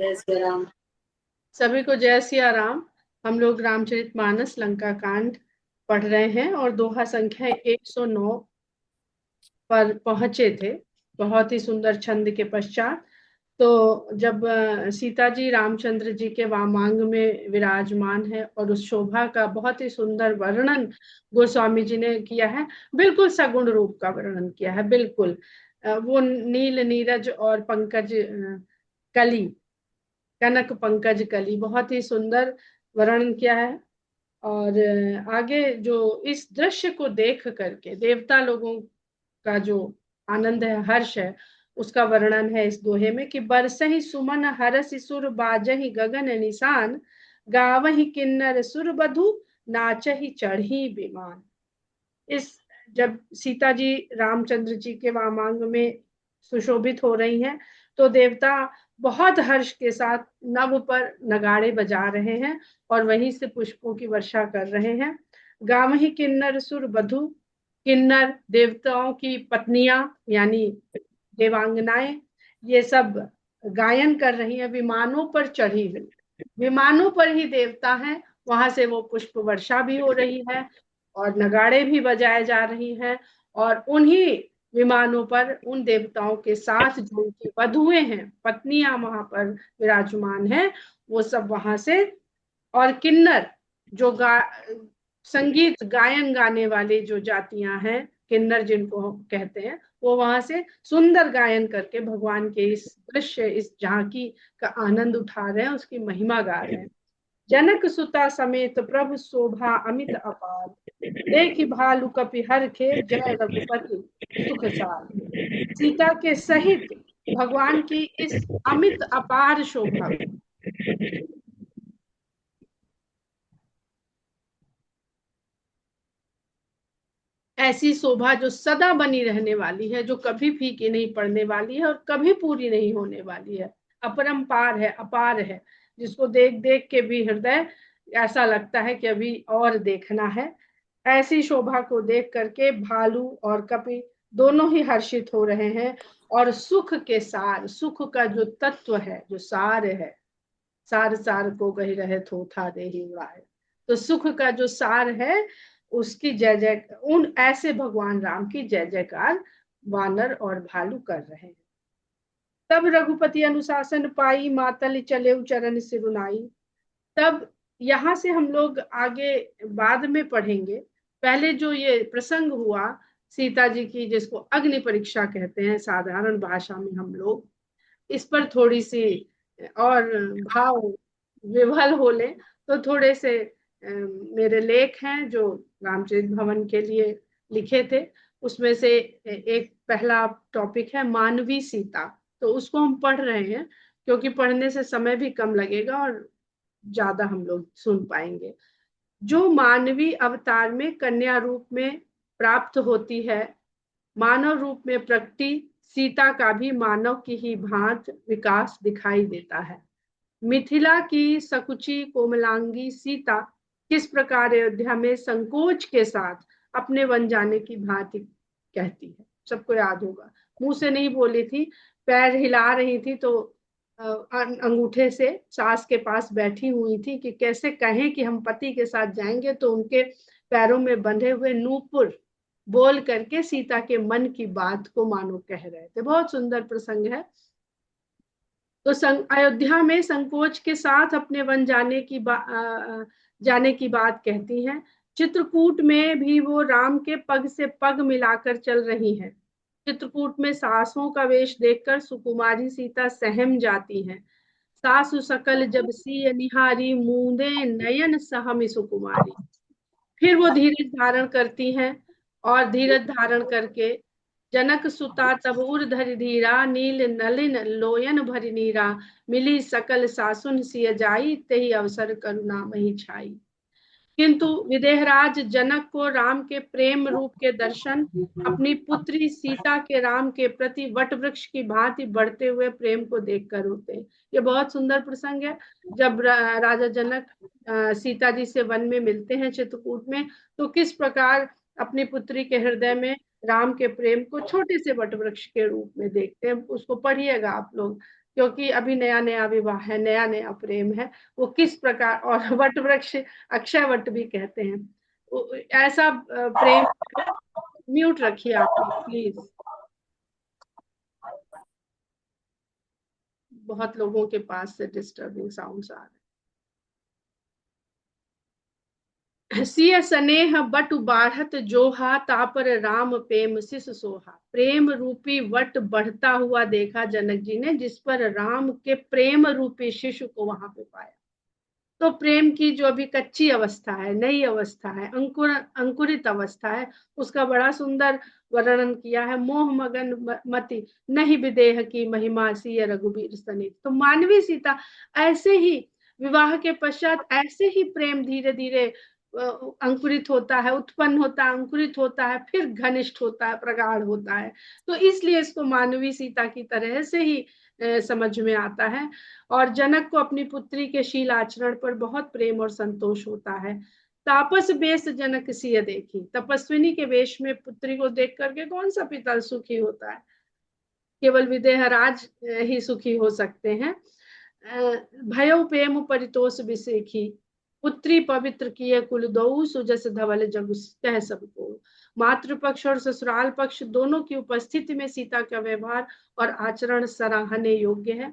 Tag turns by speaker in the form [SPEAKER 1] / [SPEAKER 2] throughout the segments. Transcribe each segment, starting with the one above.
[SPEAKER 1] जय श्री राम।
[SPEAKER 2] सभी को जय सिया राम। हम लोग रामचरितमानस लंका कांड पढ़ रहे हैं और दोहा संख्या 109 पर पहुंचे थे। बहुत ही सुंदर छंद के पश्चात तो जब सीता जी रामचंद्र जी के वामांग में विराजमान है और उस शोभा का बहुत ही सुंदर वर्णन गोस्वामी जी ने किया है। बिल्कुल सगुण रूप का वर्णन किया है। बिल्कुल वो नील नीरज और पंकज कली, कनक पंकज कली, बहुत ही सुंदर वर्णन किया है। और आगे जो इस दृश्य को देख करके देवता लोगों का जो आनंद है, हर्ष है, उसका वर्णन है इस दोहे में कि बरसहि सुमन हरसि सुर बाजहि गगन निशान, गावहि किन्नर सुर बधु नाचहि चढ़ी विमान। इस जब सीता जी रामचंद्र जी के वामांग में सुशोभित हो रही हैं तो देवता बहुत हर्ष के साथ नभ पर नगाड़े बजा रहे हैं और वहीं से पुष्पों की वर्षा कर रहे हैं। गावहि किन्नर सुर बधु, किन्नर देवताओं की पत्नियां यानी देवांगनाएं, ये सब गायन कर रही हैं विमानों पर चढ़ी हुई। विमानों पर ही देवता हैं, वहां से वो पुष्प वर्षा भी हो रही है और नगाड़े भी बजाए जा रही हैं। और उन्हीं विमानों पर उन देवताओं के साथ जो उनकी वधुएं हैं, पत्नियां वहां पर विराजमान हैं, वो सब वहां से। और किन्नर जो संगीत गायन गाने वाले जो जातियां हैं, किन्नर जिनको हम कहते हैं, वो वहां से सुंदर गायन करके भगवान के इस दृश्य, इस झांकी का आनंद उठा रहे हैं, उसकी महिमा गा रहे हैं। जनक सुता समेत प्रभु शोभा अमित अपार, देखि भालु कपि हरखे जय रघुपति सुख सार। सीता के सहित भगवान की इस अमित अपार शोभा को, ऐसी शोभा जो सदा बनी रहने वाली है, जो कभी फीकी नहीं पड़ने वाली है और कभी पूरी नहीं होने वाली है, अपरंपार है, अपार है, जिसको देख देख के भी हृदय ऐसा लगता है कि अभी और देखना है। ऐसी शोभा को देख करके भालू और कपि दोनों ही हर्षित हो रहे हैं। और सुख के सार, सुख का जो तत्व है, जो सार है, सार सार को कही रहे थोथा दे ही उड़ाए, तो सुख का जो सार है उसकी जय जय, उन ऐसे भगवान राम की जय जयकार वानर और भालू कर रहे हैं। तब रघुपति अनुशासन पाई, मातल चले चरण सिरुनाई। तब यहाँ से हम लोग आगे बाद में पढ़ेंगे। पहले जो ये प्रसंग हुआ सीता जी की, जिसको अग्नि परीक्षा कहते हैं साधारण भाषा में हम लोग, इस पर थोड़ी सी और भाव विभल हो ले तो थोड़े से मेरे लेख हैं जो रामचरित भवन के लिए लिखे थे। उसमें से एक पहला टॉपिक है मानवी सीता, तो उसको हम पढ़ रहे हैं क्योंकि पढ़ने से समय भी कम लगेगा और ज्यादा हम लोग सुन पाएंगे। जो मानवी अवतार में कन्या रूप में प्राप्त होती है, मानव रूप में प्रकटी सीता का भी मानव की ही भांत विकास दिखाई देता है। मिथिला की सकुची कोमलांगी सीता किस प्रकार अयोध्या में संकोच के साथ अपने वन जाने की भांति कहती है, सबको याद होगा। मुंह से नहीं बोली थी, पैर हिला रही थी, तो अंगूठे से सास के पास बैठी हुई थी कि कैसे कहें कि हम पति के साथ जाएंगे, तो उनके पैरों में बंधे हुए नूपुर बोल करके सीता के मन की बात को मानो कह रहे थे। बहुत सुंदर प्रसंग है। तो अयोध्या में संकोच के साथ अपने वन जाने की बात कहती हैं। चित्रकूट में भी वो राम के पग से पग मिलाकर चल रही हैं। चित्रकूट में सासों का वेश देखकर सुकुमारी सीता सहम जाती हैं। सासु सकल जब सी निहारी, मूंदे नयन सहम सुकुमारी। फिर वो धीरज धारण करती हैं और धीरज धारण करके जनक सुता तब उर धरि धीरा, नील नलिन लोयन भरि नीरा, मिली सकल सासुन सिय जाई, तेहि अवसर करुणा मही छाई। किंतु विदेहराज जनक को राम के प्रेम रूप के दर्शन, अपनी पुत्री सीता के राम के प्रति वट वृक्ष की भांति बढ़ते हुए प्रेम को देखकर होते हैं। ये बहुत सुंदर प्रसंग है। जब राजा जनक सीता जी से वन में मिलते हैं चित्रकूट में, तो किस प्रकार अपनी पुत्री के हृदय में राम के प्रेम को छोटे से वट वृक्ष के रूप में देखते हैं। उसको पढ़िएगा आप लोग, क्योंकि अभी नया नया विवाह है, नया नया प्रेम है, वो किस प्रकार, और वट वृक्ष अक्षय वट भी कहते हैं, ऐसा प्रेम। म्यूट रखिए आप प्लीज, बहुत लोगों के पास से डिस्टर्बिंग साउंड्स आ रहे हैं। सिय स्नेह बटु बाढ़त जोहा, तापर राम प्रेम सिस सोहा। प्रेम रूपी वट बढ़ता हुआ देखा जनक जी ने, जिस पर राम के प्रेम रूपी शिशु को वहां पे पाया। तो प्रेम की जो अभी कच्ची अवस्था है, नई अवस्था है, अंकुरित अवस्था है, उसका बड़ा सुंदर वर्णन किया है। मोह मगन मति नहीं विदेह की, महिमा सिय रघुबीर सनित। तो मानवी सीता ऐसे ही विवाह के पश्चात ऐसे ही प्रेम धीरे धीरे अंकुरित होता है, उत्पन्न होता है, अंकुरित होता है, फिर घनिष्ठ होता है, प्रगाढ़ होता है। तो इसलिए इसको मानवी सीता की तरह से ही समझ में आता है। और जनक को अपनी पुत्री के शील आचरण पर बहुत प्रेम और संतोष होता है। तापस बेस जनक सिय देखी, तपस्विनी के वेश में पुत्री को देख करके कौन सा पिता सुखी होता है? केवल विदेहराज ही सुखी हो सकते हैं। भयो प्रेम परितोष विसेखी, पुत्री पवित्र किए कुल दो, सुजस धवल जगु कह सबको। मातृपक्ष और ससुराल पक्ष दोनों की उपस्थिति में सीता का व्यवहार और आचरण सराहने योग्य है।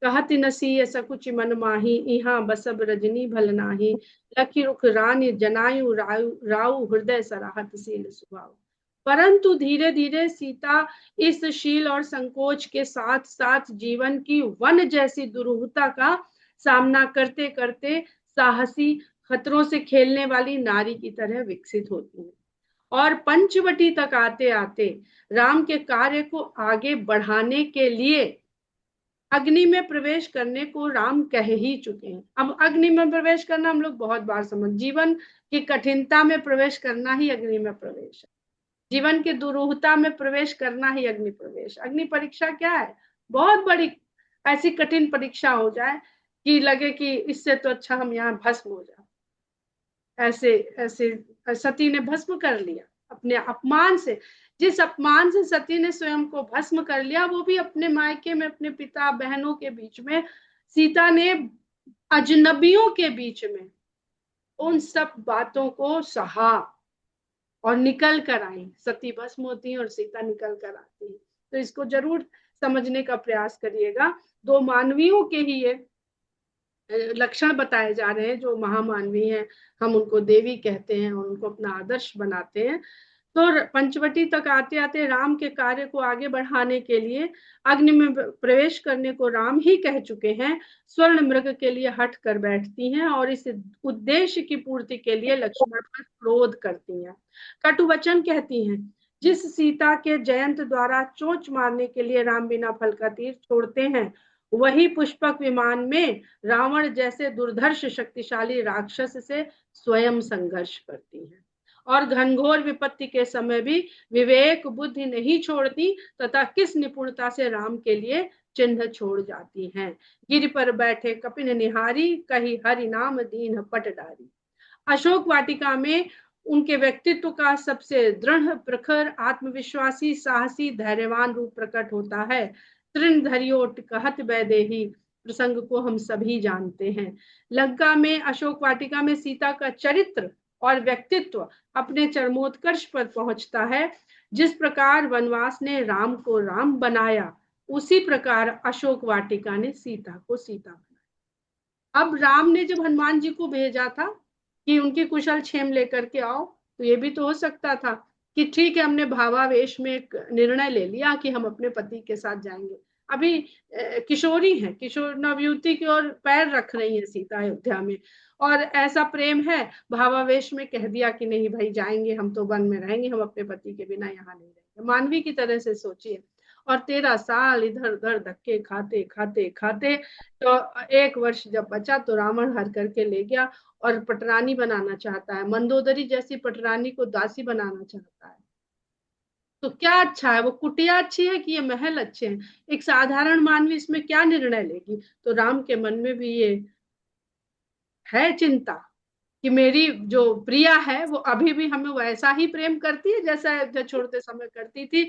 [SPEAKER 2] कहत नसीय सकुच मन माही, इहा बसब रजनी भल नाही। लखी रुख रानी जनायु राउ राउ, हृदय सराहत सील सुभाव। परंतु धीरे धीरे सीता इस शील और संकोच के साथ साथ जीवन की वन जैसी दुरूहता का सामना करते करते साहसी, खतरों से खेलने वाली नारी की तरह विकसित होती है। और पंचवटी तक आते आते राम के कार्य को आगे बढ़ाने के लिए अग्नि में प्रवेश करने को राम कह ही चुके हैं। अब अग्नि में प्रवेश करना हम लोग बहुत बार समझ, जीवन की कठिनता में प्रवेश करना ही अग्नि में प्रवेश है। जीवन की दुरूहता में प्रवेश करना ही अग्नि प्रवेश। अग्नि परीक्षा क्या है? बहुत बड़ी ऐसी कठिन परीक्षा हो जाए कि लगे कि इससे तो अच्छा हम यहाँ भस्म हो जाए। ऐसे ऐसे सती ने भस्म कर लिया अपने अपमान से। जिस अपमान से सती ने स्वयं को भस्म कर लिया, वो भी अपने मायके में, अपने पिता बहनों के बीच में। सीता ने अजनबियों के बीच में उन सब बातों को सहा और निकल कर आई। सती भस्म होती है और सीता निकल कर आती है। तो इसको जरूर समझने का प्रयास करिएगा। दो मानवियों के ही ये लक्षण बताए जा रहे हैं जो महामानवी हैं। हम उनको देवी कहते हैं और उनको अपना आदर्श बनाते हैं। तो पंचवटी तक आते आते राम के कार्य को आगे बढ़ाने के लिए अग्नि में प्रवेश करने को राम ही कह चुके हैं। स्वर्ण मृग के लिए हट कर बैठती हैं और इस उद्देश्य की पूर्ति के लिए लक्ष्मण पर क्रोध करती हैं, कटु वचन कहती हैं। जिस सीता के जयंत द्वारा चोंच मारने के लिए राम बिना फल का तीर छोड़ते हैं, वही पुष्पक विमान में रावण जैसे दुर्धर्ष शक्तिशाली राक्षस से स्वयं संघर्ष करती हैं। और घनघोर विपत्ति के समय भी विवेक बुद्धि नहीं छोड़ती तथा किस निपुणता से राम के लिए चिन्ह छोड़ जाती हैं। गिर पर बैठे कपिन निहारी, कही हरि नाम दीन पट डारी। अशोक वाटिका में उनके व्यक्तित्व का सबसे दृढ़, प्रखर, आत्मविश्वासी, साहसी, धैर्यवान रूप प्रकट होता है। तृण धरियोट कहत वैदेही प्रसंग को हम सभी जानते हैं। लंका में अशोक वाटिका में सीता का चरित्र और व्यक्तित्व अपने चरमोत्कर्ष पर पहुंचता है। जिस प्रकार वनवास ने राम को राम बनाया, उसी प्रकार अशोक वाटिका ने सीता को सीता बनाया। अब राम ने जब हनुमान जी को भेजा था कि उनकी कुशल क्षेम लेकर के आओ, तो ये भी तो हो सकता था कि ठीक है, हमने भावावेश में एक निर्णय ले लिया कि हम अपने पति के साथ जाएंगे। अभी किशोरी है, किशोर नवयुवती की ओर पैर रख रही है सीता अयोध्या में, और ऐसा प्रेम है, भावावेश में कह दिया कि नहीं भाई जाएंगे, हम तो वन में रहेंगे, हम अपने पति के बिना यहाँ नहीं रहेंगे। मानवी की तरह से सोचिए। और 13 साल इधर उधर धक्के खाते खाते खाते, तो 1 वर्ष जब बचा तो रावण हर करके ले गया और पटरानी बनाना चाहता है। मंदोदरी जैसी पटरानी को दासी बनाना चाहता है। तो क्या अच्छा है? वो कुटिया अच्छी है कि ये महल अच्छे हैं? एक साधारण मानवी इसमें क्या निर्णय लेगी? तो राम के मन में भी ये है चिंता कि मेरी जो प्रिया है वो अभी भी हमें वैसा ही प्रेम करती है जैसा अयोध्या छोड़ते समय करती थी।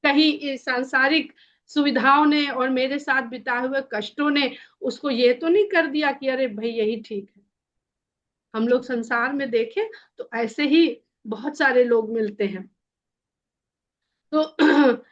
[SPEAKER 2] कहीं सांसारिक सुविधाओं ने और मेरे साथ बिताए हुए कष्टों ने उसको ये तो नहीं कर दिया कि अरे भाई यही ठीक है। हम लोग संसार में देखें तो ऐसे ही बहुत सारे लोग मिलते हैं। तो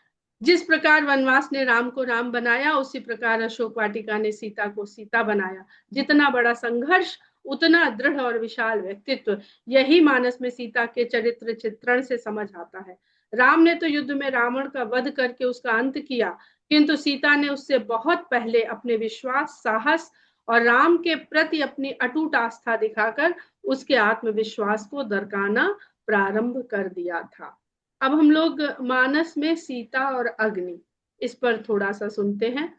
[SPEAKER 2] जिस प्रकार वनवास ने राम को राम बनाया, उसी प्रकार अशोक वाटिका ने सीता को सीता बनाया। जितना बड़ा संघर्ष उतना दृढ़ और विशाल व्यक्तित्व, यही मानस में सीता के चरित्र चित्रण से समझ आता है। राम ने तो युद्ध में रावण का वध करके उसका अंत किया, किंतु सीता ने उससे बहुत पहले अपने विश्वास, साहस और राम के प्रति अपनी अटूट आस्था दिखाकर उसके आत्मविश्वास को दरकाना प्रारंभ कर दिया था। अब हम लोग मानस में सीता और अग्नि, इस पर थोड़ा सा सुनते हैं।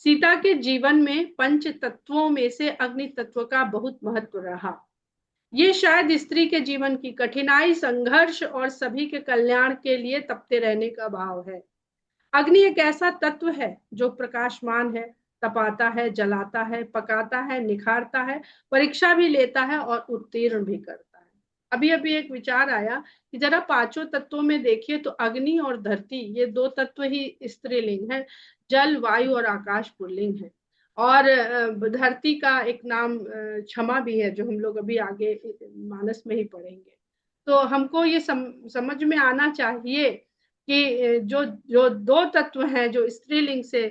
[SPEAKER 2] सीता के जीवन में पंच तत्वों में से अग्नि तत्व का बहुत महत्व रहा। ये शायद स्त्री के जीवन की कठिनाई, संघर्ष और सभी के कल्याण के लिए तपते रहने का भाव है। अग्नि एक ऐसा तत्व है जो प्रकाशमान है, तपाता है, जलाता है, पकाता है, निखारता है, परीक्षा भी लेता है और उत्तीर्ण भी करता है। अभी अभी एक विचार आया कि जरा पांचों तत्वों में देखिए तो अग्नि और धरती, ये दो तत्व ही स्त्रीलिंग है। जल, वायु और आकाश पुल्लिंग है। और धरती का एक नाम क्षमा भी है, जो हम लोग अभी आगे मानस में ही पढ़ेंगे। तो हमको ये समझ में आना चाहिए कि जो जो दो तत्व हैं जो स्त्रीलिंग से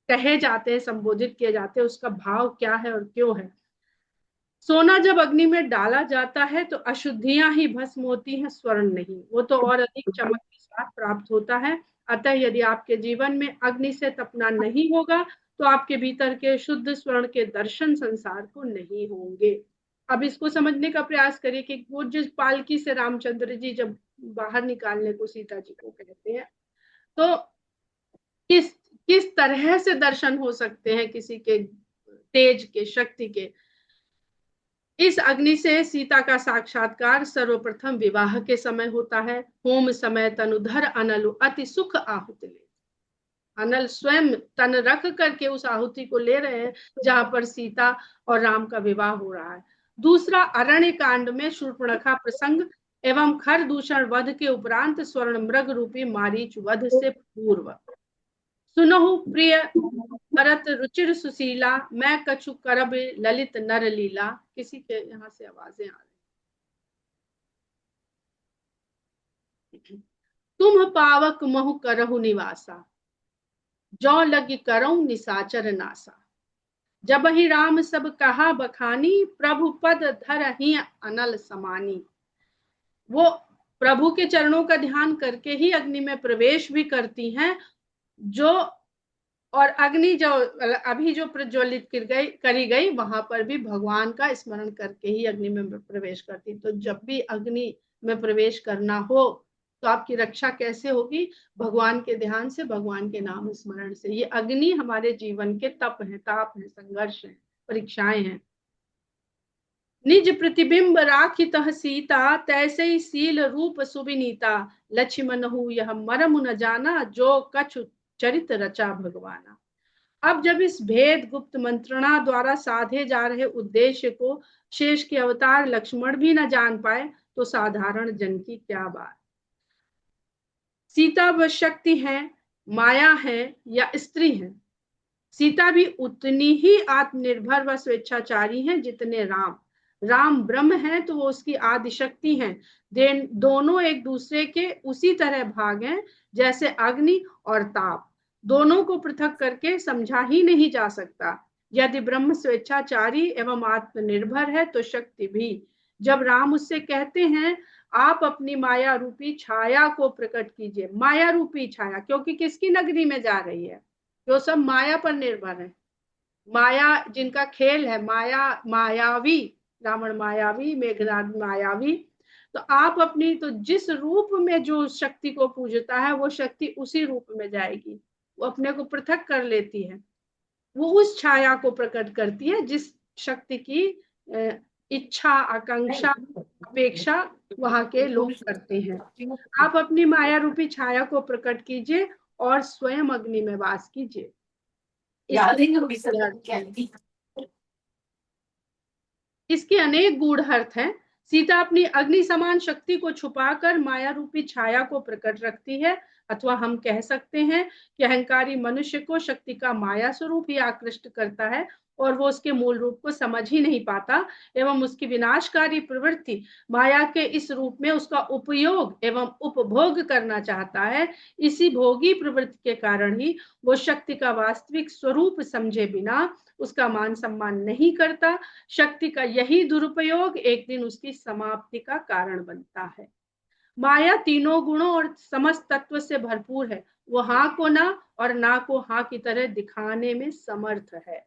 [SPEAKER 2] कहे जाते हैं, संबोधित किए जाते हैं, उसका भाव क्या है और क्यों है। सोना जब अग्नि में डाला जाता है तो अशुद्धियां ही भस्म होती हैं, स्वर्ण नहीं। वो तो और अधिक चमक के साथ प्राप्त होता है। अतः यदि आपके जीवन में अग्नि से तपना नहीं होगा तो आपके भीतर के शुद्ध स्वर्ण के दर्शन संसार को नहीं होंगे। अब इसको समझने का प्रयास करिए कि वो जिस पालकी से रामचंद्र जी जब बाहर निकालने को सीता जी को कहते हैं, तो किस किस तरह से दर्शन हो सकते हैं किसी के तेज के, शक्ति के। इस अग्नि से सीता का साक्षात्कार सर्वप्रथम विवाह के समय होता है। होम समय तनुधर अनल अति सुख आहुति ले। अनल स्वयं तन रख करके उस आहुति को ले रहे हैं जहां पर सीता और राम का विवाह हो रहा है। दूसरा, अरण्य कांड में शूर्पणखा प्रसंग एवं खर दूषण वध के उपरांत स्वर्ण मृग रूपी मारीच वध से पूर्व। सुनहु प्रिय भरत रुचिर सुशीला, मैं कछु करब ललित नर लीला। किसी के यहाँ से आवाजें आ रही। तुम पावक महु करहु निवासा, जौ लगी करऊं निसाचर नासा। जब ही राम सब कहा बखानी, प्रभु पद धर ही अनल समानी। वो प्रभु के चरणों का ध्यान करके ही अग्नि में प्रवेश भी करती हैं। जो और अग्नि जो अभी जो प्रज्वलित करी गई, वहां पर भी भगवान का स्मरण करके ही अग्नि में प्रवेश करती। तो जब भी अग्नि में प्रवेश करना हो तो आपकी रक्षा कैसे होगी? भगवान के ध्यान से, भगवान के नाम स्मरण से। ये अग्नि हमारे जीवन के तप है, ताप है, संघर्ष है, परीक्षाएं हैं। निज प्रतिबिंब राखित सीता, तैसे ही सील रूप सुबिनीता। लक्ष्मण हूँ यह मरम न जाना, जो कछु चरित रचा भगवाना। अब जब इस भेद गुप्त मंत्रणा द्वारा साधे जा रहे उद्देश्य को शेष के अवतार लक्ष्मण भी न जान पाए तो साधारण जन की क्या बात। सीता व शक्ति है, माया है या स्त्री है, सीता भी उतनी ही आत्मनिर्भर व स्वेच्छाचारी है जितने राम। राम ब्रह्म है तो वो उसकी आदि शक्ति है। दोनों एक दूसरे के उसी तरह भाग हैं जैसे अग्नि और ताप। दोनों को पृथक करके समझा ही नहीं जा सकता। यदि ब्रह्म स्वेच्छाचारी एवं आत्मनिर्भर है तो शक्ति भी। जब राम उससे कहते हैं आप अपनी माया रूपी छाया को प्रकट कीजिए, माया रूपी छाया, क्योंकि किसकी नगरी में जा रही है? जो सब माया पर निर्भर है, माया जिनका खेल है, माया मायावी, रावण मायावी, मेघनाद मायावी। तो आप अपनी, तो जिस रूप में जो शक्ति को पूजता है वो शक्ति उसी रूप में जाएगी। वो अपने को पृथक कर लेती है, वो उस छाया को प्रकट करती है जिस शक्ति की इच्छा, आकांक्षा, अपेक्षा वहां के लोग करते हैं। आप अपनी माया रूपी छाया को प्रकट कीजिए और स्वयं अग्नि में वास कीजिए। इसके अनेक गूढ़ अर्थ हैं। सीता अपनी अग्नि समान शक्ति को छुपाकर माया रूपी छाया को प्रकट रखती है। अथवा हम कह सकते हैं कि अहंकारी मनुष्य को शक्ति का माया स्वरूप ही आकृष्ट करता है और वो उसके मूल रूप को समझ ही नहीं पाता एवं उसकी विनाशकारी प्रवृत्ति माया के इस रूप में उसका उपयोग एवं उपभोग करना चाहता है। इसी भोगी प्रवृत्ति के कारण ही वो शक्ति का वास्तविक स्वरूप समझे बिना उसका मान सम्मान नहीं करता। शक्ति का यही दुरुपयोग एक दिन उसकी समाप्ति का कारण बनता है। माया तीनों गुणों और समस्त तत्व से भरपूर है। वो हाँ को ना और ना को हाँ की तरह दिखाने में समर्थ है।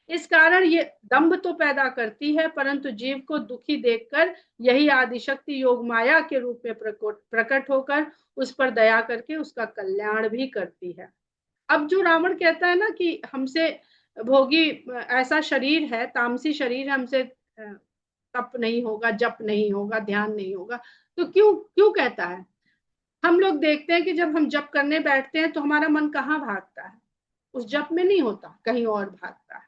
[SPEAKER 2] इस कारण ये दंभ तो पैदा करती है, परंतु जीव को दुखी देखकर यही आदिशक्ति योग माया के रूप में प्रकट होकर उस पर दया करके उसका कल्याण भी करती है। अब जो रावण कहता है ना कि हमसे भोगी ऐसा शरीर है, तामसी शरीर है, हमसे तप नहीं होगा, जप नहीं होगा, ध्यान नहीं होगा, तो क्यों क्यों कहता है? हम लोग देखते हैं कि जब हम जप करने बैठते हैं तो हमारा मन कहाँ भागता है? उस जप में नहीं होता, कहीं और भागता है।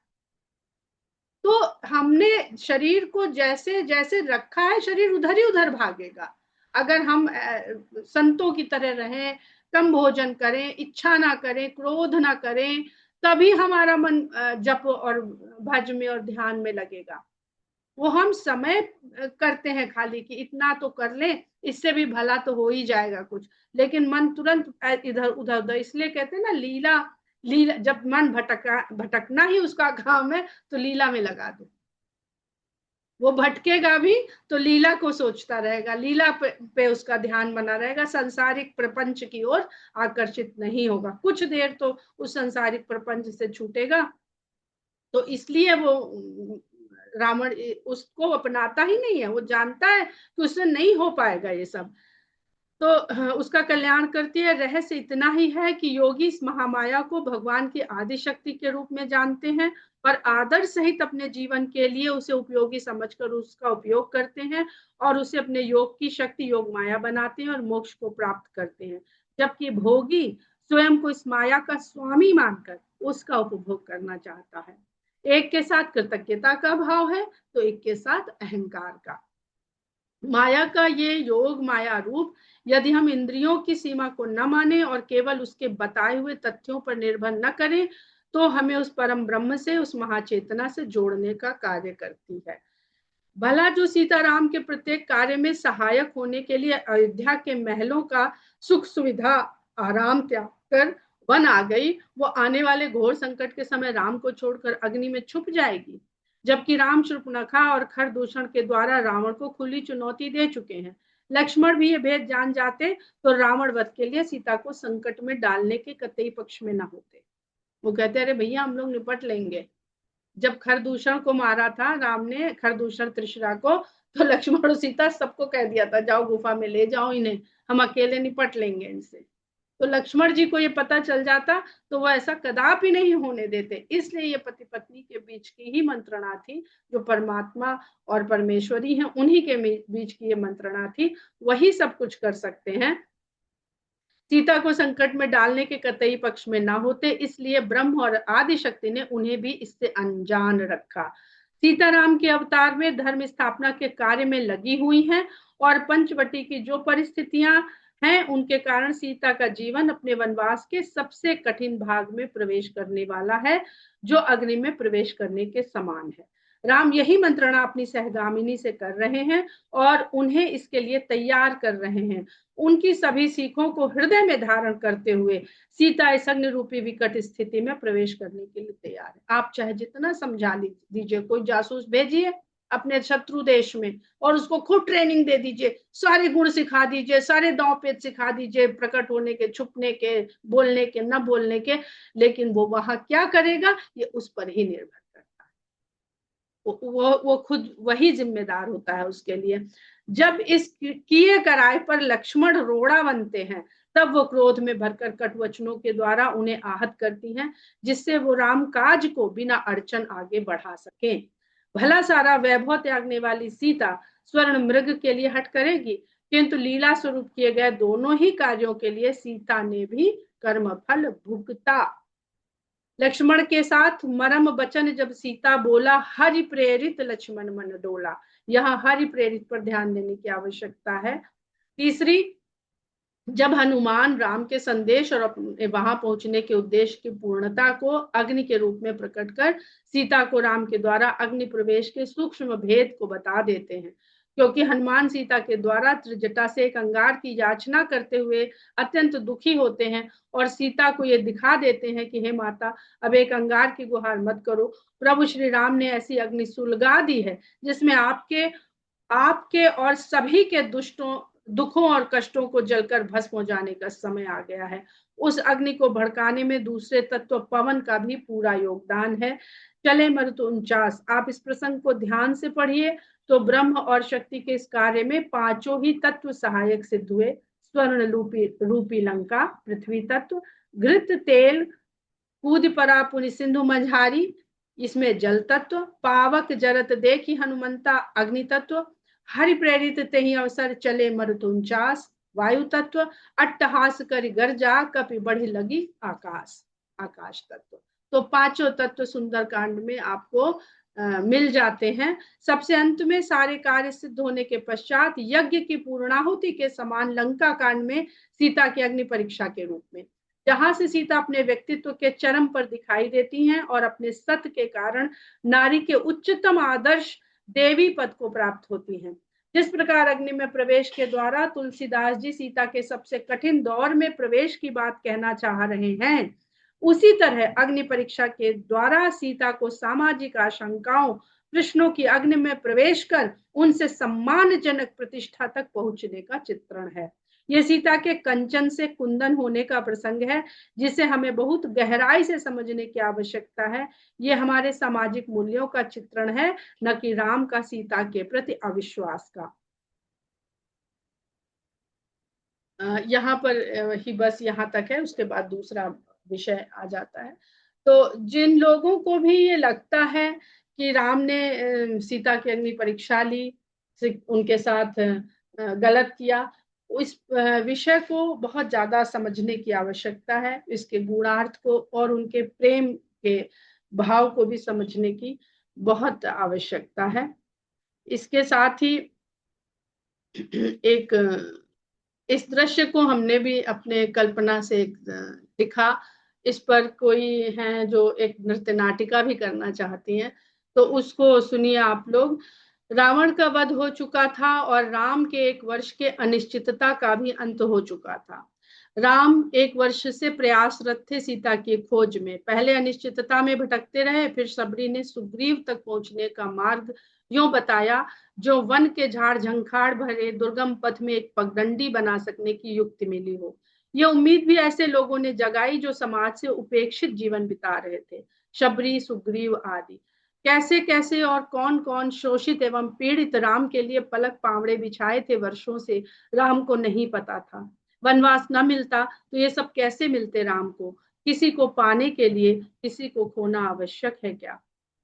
[SPEAKER 2] तो हमने शरीर को जैसे जैसे रखा है, शरीर उधर ही उधर भागेगा। अगर हम संतों की तरह रहें, कम भोजन करें, इच्छा ना करें, क्रोध ना करें, तभी हमारा मन जप और भज में और ध्यान में लगेगा। वो हम समय करते हैं खाली कि इतना तो कर लें, इससे भी भला तो हो ही जाएगा कुछ, लेकिन मन तुरंत इधर उधर उधर। इसलिए कहते हैं ना, लीला लीला जब मन भटकना ही उसका काम है तो लीला में लगा दो। वो भटकेगा भी तो लीला को सोचता रहेगा, लीला पे उसका ध्यान बना रहेगा, सांसारिक प्रपंच की ओर आकर्षित नहीं होगा। कुछ देर तो उस सांसारिक प्रपंच से छूटेगा। तो इसलिए वो रावण उसको अपनाता ही नहीं है। वो जानता है कि उससे नहीं हो पाएगा ये सब। तो उसका कल्याण करती है। रहस्य इतना ही है कि योगी इस महामाया को भगवान की आदि शक्ति के रूप में जानते हैं और आदर सहित अपने जीवन के लिए उसे उपयोगी समझकर उसका उपयोग करते हैं और उसे अपने योग की शक्ति योग माया बनाते हैं और मोक्ष को प्राप्त करते हैं। जबकि भोगी स्वयं को इस माया का स्वामी मानकर उसका उपभोग करना चाहता है। एक के साथ कृतज्ञता का भाव है तो एक के साथ अहंकार का। माया का ये योग माया रूप यदि हम इंद्रियों की सीमा को न माने और केवल उसके बताए हुए तथ्यों पर निर्भर न करें तो हमें उस परम ब्रह्म से, उस महाचेतना से जोड़ने का कार्य करती है। भला जो सीताराम के प्रत्येक कार्य में सहायक होने के लिए अयोध्या के महलों का सुख सुविधा आराम त्याग कर वन आ गई, वो आने वाले घोर संकट के समय राम को छोड़कर अग्नि में छुप जाएगी। जबकि राम शूर्पणखा और खर दूषण के द्वारा रावण को खुली चुनौती दे चुके हैं। लक्ष्मण भी ये भेद जान जाते तो रावण वध के लिए सीता को संकट में डालने के कतई पक्ष में न होते। वो कहते अरे भैया हम लोग निपट लेंगे। जब खरदूषण को मारा था राम ने, खरदूषण त्रिशरा को, तो लक्ष्मण और सीता सबको कह दिया था जाओ गुफा में ले जाओ इन्हें, हम अकेले निपट लेंगे इनसे। तो लक्ष्मण जी को ये पता चल जाता तो वो ऐसा कदापि नहीं होने देते। इसलिए ये पति पत्नी के बीच की ही मंत्रणा थी, जो परमात्मा और परमेश्वरी हैं उन्हीं के बीच की ये मंत्रणा थी। वही सब कुछ कर सकते हैं। सीता को संकट में डालने के कतई पक्ष में ना होते, इसलिए ब्रह्म और आदि शक्ति ने उन्हें भी इससे अनजान रखा। सीताराम के अवतार में धर्म स्थापना के कार्य में लगी हुई हैं और पंचवटी की जो परिस्थितियां हैं उनके कारण सीता का जीवन अपने वनवास के सबसे कठिन भाग में प्रवेश करने वाला है, जो अग्नि में प्रवेश करने के समान है। राम यही मंत्रणा अपनी सहगामिनी से कर रहे हैं और उन्हें इसके लिए तैयार कर रहे हैं। उनकी सभी सीखों को हृदय में धारण करते हुए सीता इस अग्नि रूपी विकट स्थिति में प्रवेश करने के लिए तैयार है। आप चाहे जितना समझा दीजिए, कोई जासूस भेजिए अपने शत्रु देश में और उसको खूब ट्रेनिंग दे दीजिए, सारे गुण सिखा दीजिए, सारे दांव पेच सिखा दीजिए, प्रकट होने के, छुपने के, बोलने के, न बोलने के, लेकिन वो वहां क्या करेगा ये उस पर ही निर्भर करता है। वो खुद वही जिम्मेदार होता है उसके लिए। जब इस किए कराए पर लक्ष्मण रोड़ा बनते हैं तब वो क्रोध में भरकर कट वचनों के द्वारा उन्हें आहत करती हैं, जिससे वो राम काज को बिना अड़चन आगे बढ़ा सके। भला सारा वैभव त्यागने वाली सीता स्वर्ण मृग के लिए हट करेगी, किंतु लीला स्वरूप किए गए दोनों ही कार्यों के लिए सीता ने भी कर्म फल भुगता। लक्ष्मण के साथ मरम बचन जब सीता बोला, हरि प्रेरित लक्ष्मण मन डोला। यहाँ हरि प्रेरित पर ध्यान देने की आवश्यकता है। तीसरी, जब हनुमान राम के संदेश और अपने वहां पहुंचने के उद्देश्य की पूर्णता को अग्नि के रूप में प्रकट कर सीता को राम के द्वारा अग्नि प्रवेश के सूक्ष्म भेद को बता देते हैं। क्योंकि हनुमान सीता के द्वारा त्रिजटा से एक अंगार की याचना करते हुए अत्यंत दुखी होते हैं और सीता को ये दिखा देते हैं कि हे माता, अब एक अंगार की गुहार मत करो, प्रभु श्री राम ने ऐसी अग्नि सुलगा दी है जिसमें आपके आपके और सभी के दुष्टों दुखों और कष्टों को जलकर भस्म हो जाने का समय आ गया है। उस अग्नि को भड़काने में दूसरे तत्व पवन का भी पूरा योगदान है। चले मरुत 49, आप इस प्रसंग को ध्यान से पढ़िए तो ब्रह्म और शक्ति के इस कार्य में पांचों ही तत्व सहायक सिद्ध हुए। स्वर्ण रूपी लंका, पृथ्वी तत्व, घृत तेल, कूद परा पुनि सिंधु मझारी, इसमें जल तत्व, पावक जरत देखी हनुमंता अग्नि तत्व, हरि प्रेरित तेहि अवसर चले मरुत 49, वायु तत्व, अट्टहास कर गर्जा कपि बढ़ी लगी आकाश, आकाश तत्व। तो पांचों तत्व सुंदर कांड में आपको मिल जाते हैं। सबसे अंत में सारे कार्य सिद्ध होने के पश्चात यज्ञ की पूर्णाहुति के समान लंका कांड में सीता की अग्नि परीक्षा के रूप में, जहां से सीता अपने व्यक्तित्व के चरम पर दिखाई देती हैं और अपने सत्य के कारण नारी के उच्चतम आदर्श देवी पद को प्राप्त होती हैं। जिस प्रकार अग्नि में प्रवेश के द्वारा तुलसीदास जी सीता के सबसे कठिन दौर में प्रवेश की बात कहना चाह रहे हैं, उसी तरह अग्नि परीक्षा के द्वारा सीता को सामाजिक आशंकाओं, प्रश्नों की अग्नि में प्रवेश कर उनसे सम्मानजनक प्रतिष्ठा तक पहुंचने का चित्रण है। ये सीता के कंचन से कुंदन होने का प्रसंग है, जिसे हमें बहुत गहराई से समझने की आवश्यकता है। ये हमारे सामाजिक मूल्यों का चित्रण है, न कि राम का सीता के प्रति अविश्वास का। यहाँ पर ही बस यहाँ तक है, उसके बाद दूसरा विषय आ जाता है। तो जिन लोगों को भी ये लगता है कि राम ने सीता की अग्नि परीक्षा ली, उनके साथ गलत किया, इस विषय को बहुत ज्यादा समझने की आवश्यकता है। इसके गूढ़ार्थ को और उनके प्रेम के भाव को भी समझने की बहुत आवश्यकता है। इसके साथ ही एक इस दृश्य को हमने भी अपने कल्पना से लिखा। इस पर कोई है जो एक नृत्य नाटिका भी करना चाहती हैं, तो उसको सुनिए आप लोग। रावण का वध हो चुका था और राम के 1 वर्ष के अनिश्चितता का भी अंत हो चुका था। राम 1 वर्ष से प्रयासरत थे सीता की खोज में। पहले अनिश्चितता में भटकते रहे, फिर सबरी ने सुग्रीव तक पहुंचने का मार्ग यूं बताया जो वन के झाड़ झंखाड़ भरे दुर्गम पथ में एक पगडंडी बना सकने की युक्ति मिली हो। ये उम्मीद भी ऐसे लोगों ने जगाई जो समाज से उपेक्षित जीवन बिता रहे थे, शबरी, सुग्रीव आदि। कैसे कैसे और कौन कौन शोषित एवं पीड़ित राम के लिए पलक पावड़े बिछाए थे वर्षों से, राम को नहीं पता था। वनवास न मिलता तो ये सब कैसे मिलते राम को? किसी को पाने के लिए किसी को खोना आवश्यक है क्या?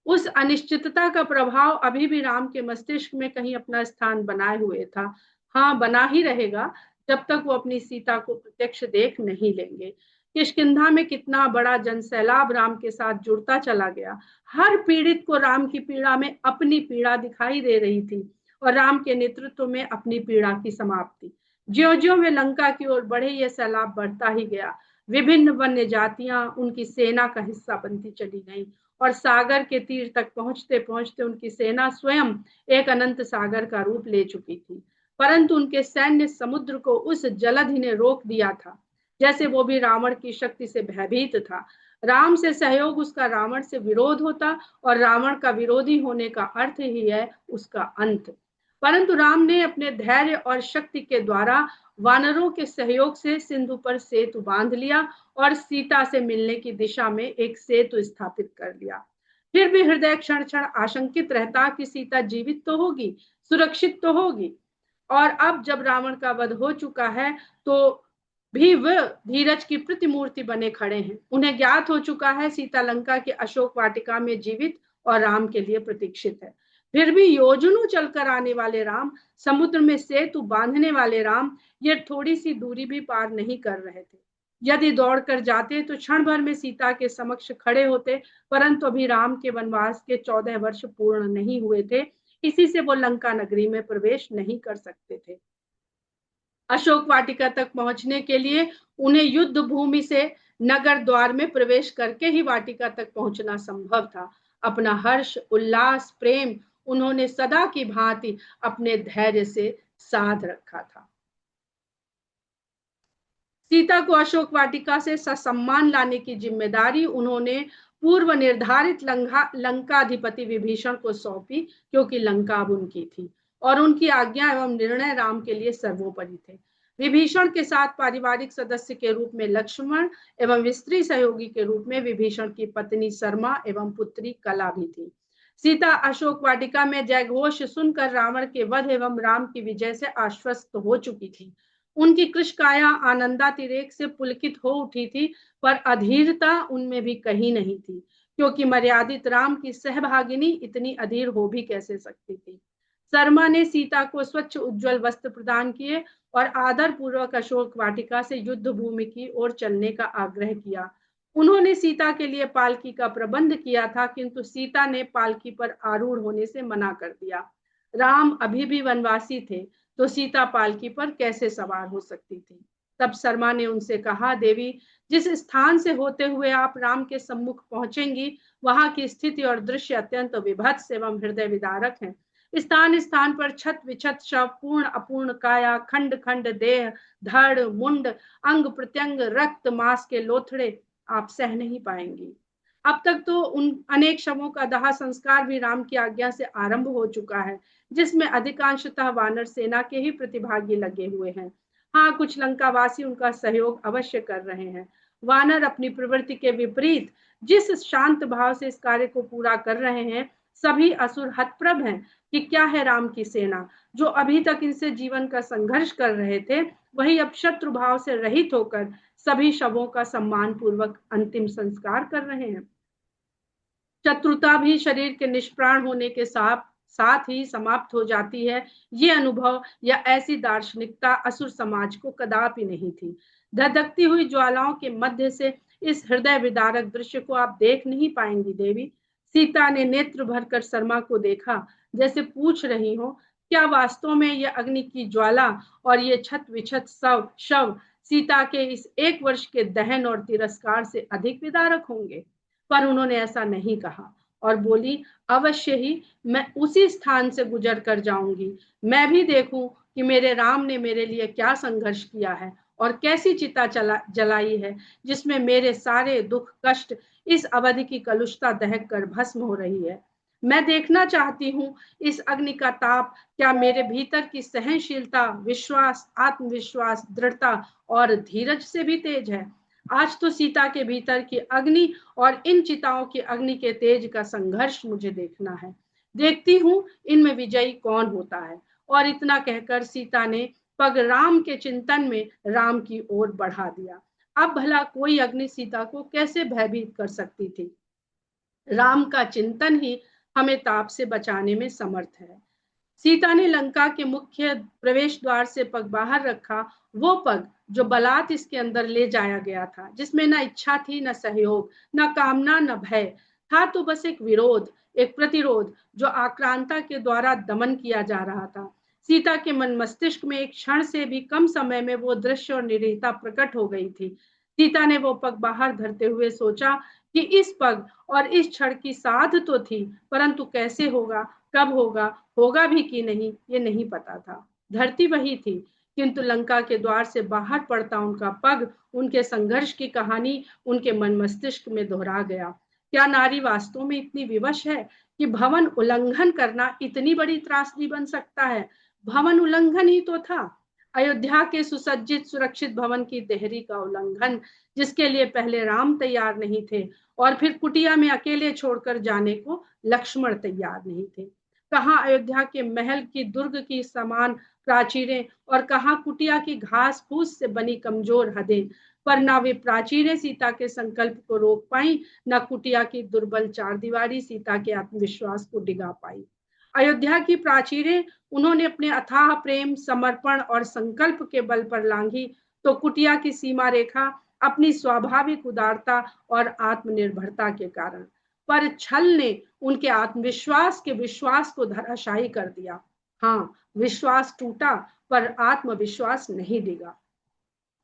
[SPEAKER 2] उस अनिश्चितता का प्रभाव अभी भी राम के मस्तिष्क में कहीं अपना स्थान बनाए हुए था। हाँ, बना ही रहेगा जब तक वो अपनी सीता को प्रत्यक्ष देख नहीं लेंगे। किष्किंधा में कितना बड़ा जनसैलाब राम के साथ जुड़ता चला गया। हर पीड़ित को राम की पीड़ा में अपनी पीड़ा दिखाई दे रही थी और राम के नेतृत्व में अपनी पीड़ा की समाप्ति। ज्यो ज्यो वे लंका की ओर बढ़े, यह सैलाब बढ़ता ही गया। विभिन्न वन्य जातियां उनकी सेना का हिस्सा बनती चली गईं और सागर के तीर तक पहुंचते पहुंचते उनकी सेना स्वयं एक अनंत सागर का रूप ले चुकी थी। परंतु उनके सैन्य समुद्र को उस जलधि ने रोक दिया था, जैसे वो भी रावण की शक्ति से भयभीत था। राम से सहयोग उसका रावण से विरोध होता और रावण का विरोधी होने का अर्थ ही है उसका अंत। परंतु राम ने अपने धैर्य और शक्ति के द्वारा वानरों के सहयोग से सिंधु पर सेतु बांध लिया और सीता से मिलने की दिशा में एक सेतु स्थापित कर लिया। फिर भी हृदय क्षण क्षण आशंकित रहता कि सीता जीवित तो होगी, सुरक्षित तो होगी। और अब जब रावण का वध हो चुका है तो भी वह धीरज की प्रतिमूर्ति बने खड़े हैं। उन्हें ज्ञात हो चुका है सीता लंका के अशोक वाटिका में जीवित और राम के लिए प्रतीक्षित है। फिर भी योजनों चलकर आने वाले राम, समुद्र में सेतु बांधने वाले राम, ये थोड़ी सी दूरी भी पार नहीं कर रहे थे। यदि दौड़कर जाते तो क्षण भर में सीता के समक्ष खड़े होते, परंतु अभी राम के वनवास के 14 वर्ष पूर्ण नहीं हुए थे। इसी से वो लंका नगरी में प्रवेश नहीं कर सकते थे। अशोक वाटिका तक पहुंचने के लिए उन्हें युद्ध भूमि से नगर द्वार में प्रवेश करके ही वाटिका तक पहुंचना संभव था। अपना हर्ष, उल्लास, प्रेम उन्होंने सदा की भांति अपने धैर्य से साध रखा था। सीता को अशोक वाटिका से ससम्मान लाने की जिम्मेदारी उन्होंने पूर्व निर्धारित लंकाधिपति विभीषण को सौंपी, क्योंकि लंका अब उनकी थी और उनकी आज्ञा एवं निर्णय राम के लिए सर्वोपरि थे। विभीषण के साथ पारिवारिक सदस्य के रूप में लक्ष्मण एवं स्त्री सहयोगी के रूप में विभीषण की पत्नी शर्मा एवं पुत्री कला भी थी। सीता अशोक वाटिका में जयघोष सुनकर रावण के वध एवं राम की विजय से आश्वस्त हो चुकी थी। उनकी कृशकाया आनंदातिरेक से पुलकित हो उठी थी, पर अधीरता उनमें भी कहीं नहीं थी, क्योंकि मर्यादित राम की सहभागिनी इतनी अधीर हो भी कैसे सकती थी। शर्मा ने सीता को स्वच्छ उज्जवल वस्त्र प्रदान किए और आदर पूर्वक अशोक वाटिका से युद्ध भूमि की ओर चलने का आग्रह किया। उन्होंने सीता के लिए पालकी का प्रबंध किया था, किंतु सीता ने पालकी पर आरूढ़ होने से मना कर दिया। राम अभी भी वनवासी थे, तो सीता पालकी पर कैसे सवार हो सकती थी। तब शर्मा ने उनसे कहा, देवी, जिस स्थान से होते हुए आप राम के सम्मुख पहुंचेंगी, वहां की स्थिति और दृश्य अत्यंत विभत्स एवं हृदय विदारक है। स्थान स्थान पर छत विछत शव, पूर्ण अपूर्ण काया, खंड खंड देह, धड़ मुंड, अंग प्रत्यंग, रक्त मांस के लोथड़े आप सह नहीं पाएंगी। अब तक तो उन अनेक शवों का दाह संस्कार भी राम की आज्ञा से आरंभ हो चुका है, जिसमें अधिकांशतः वानर सेना के ही प्रतिभागी लगे हुए हैं। हाँ, कुछ लंकावासी उनका सहयोग अवश्य कर रहे हैं। वानर अपनी प्रवृत्ति के विपरीत जिस शांत भाव से इस कार्य को पूरा कर रहे हैं, सभी असुर हतप्रभ हैं कि क्या है राम की सेना, जो अभी तक इनसे जीवन का संघर्ष कर रहे थे, वही अब शत्रु भाव से रहित होकर सभी शवों का सम्मान पूर्वक अंतिम संस्कार कर रहे हैं। शत्रुता भी शरीर के निष्प्राण होने के साथ ही समाप्त हो जाती है। ये अनुभव या ऐसी दार्शनिकता असुर समाज को कदापि नहीं थी। धधकती हुई ज्वालाओं के मध्य से इस हृदय विदारक दृश्य को आप देख नहीं पाएंगी देवी। सीता ने नेत्र भरकर शर्मा को देखा, जैसे पूछ रही हो, क्या वास्तव में यह अग्नि की ज्वाला और ये छत विछत शव सीता के इस 1 वर्ष के दहन और तिरस्कार से अधिक विदारक होंगे? पर उन्होंने ऐसा नहीं कहा और बोली, अवश्य ही मैं उसी स्थान से गुजर कर जाऊंगी। मैं भी देखूं कि मेरे राम ने मेरे लिए क्या संघर्ष किया है और कैसी चिता जलाई है, जिसमें मेरे सारे दुख कष्ट इस अवधि की कलुषता दहक कर भस्म हो रही है। मैं देखना चाहती हूँ इस अग्नि का ताप क्या मेरे भीतर की सहनशीलता, विश्वास, आत्मविश्वास, दृढ़ता और धीरज से भी तेज है। आज तो सीता के भीतर की अग्नि और इन चिताओं की अग्नि के तेज का संघर्ष मुझे देखना है। देखती हूँ इनमें विजयी कौन होता है। और इतना कहकर सीता ने पग राम के चिंतन में राम की ओर बढ़ा दिया। अब भला कोई अग्नि सीता को कैसे भयभीत कर सकती थी? राम का चिंतन ही हमें ताप से बचाने में समर्थ है। सीता ने लंका के मुख्य प्रवेश द्वार से पग बाहर रखा, वो पग जो बलात् इसके अंदर ले जाया गया था, जिसमें न इच्छा थी, न सहयोग, न कामना, न भय था, तो बस एक विरोध, एक प्रतिरोध जो आक्रांता के द्वारा दमन किया जा रहा था। सीता के मन मस्तिष्क में एक क्षण से भी कम समय में वो दृश्य और निरीहता प्रकट हो गई थी। सीता ने वो पग बाहर धरते हुए सोचा कि इस पग और इस क्षण की साध तो थी, परंतु कैसे होगा, कब होगा, होगा भी कि नहीं, ये नहीं पता था। धरती वही थी, किंतु लंका के द्वार से बाहर पड़ता उनका पग, उनके संघर्ष की कहानी उनके मन मस्तिष्क में दोहरा गया। क्या नारी वास्तव में इतनी विवश है कि भवन उल्लंघन करना इतनी बड़ी त्रासदी बन सकता है? भवन उल्लंघन ही तो था, अयोध्या के सुसज्जित सुरक्षित भवन की देहरी का उल्लंघन, जिसके लिए पहले राम तैयार नहीं थे और फिर कुटिया में अकेले छोड़कर जाने को लक्ष्मण तैयार नहीं थे। कहाँ अयोध्या के महल की दुर्ग की समान प्राचीरें और कहाँ कुटिया की घास फूस से बनी कमजोर हदें, पर ना वे प्राचीरें सीता के संकल्प को रोक पाई, न कुटिया की दुर्बल चार दीवारी सीता के आत्मविश्वास को डिगा पाई। अयोध्या की प्राचीरें उन्होंने अपने अथाह प्रेम, समर्पण और संकल्प के बल पर लांघी, तो कुटिया की सीमा रेखा अपनी स्वाभाविक उदारता और आत्मनिर्भरता के कारण, पर छल ने उनके आत्मविश्वास के विश्वास को धराशायी कर दिया। हाँ, विश्वास टूटा, पर आत्मविश्वास नहीं डिगा।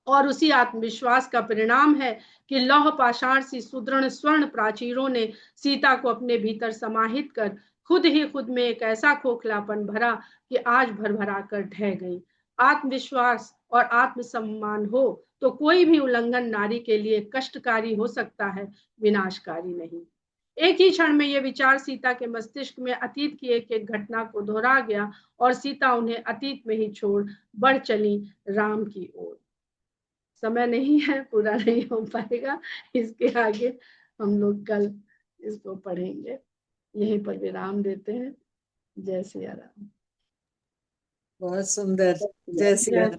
[SPEAKER 2] और उसी आत्मविश्वास का परिणाम है कि लौह पाषाण सी सुदृढ़ स्वर्ण प्राचीरों ने सीता को अपने भीतर समाहित कर खुद ही खुद में एक ऐसा खोखलापन भरा कि आज भर भरा कर ढह गई। आत्मविश्वास और आत्मसम्मान हो तो कोई भी उल्लंघन नारी के लिए कष्टकारी हो सकता है, विनाशकारी नहीं। एक ही क्षण में यह विचार सीता के मस्तिष्क में अतीत की एक एक घटना को दोहरा गया और सीता उन्हें अतीत में ही छोड़ बढ़ चली राम की ओर। समय नहीं है, पूरा नहीं हो पाएगा, इसके आगे हम लोग कल इसको पढ़ेंगे। यहीं पर विराम देते हैं। जय सिया राम।
[SPEAKER 1] बहुत सुंदर। जय सिया राम।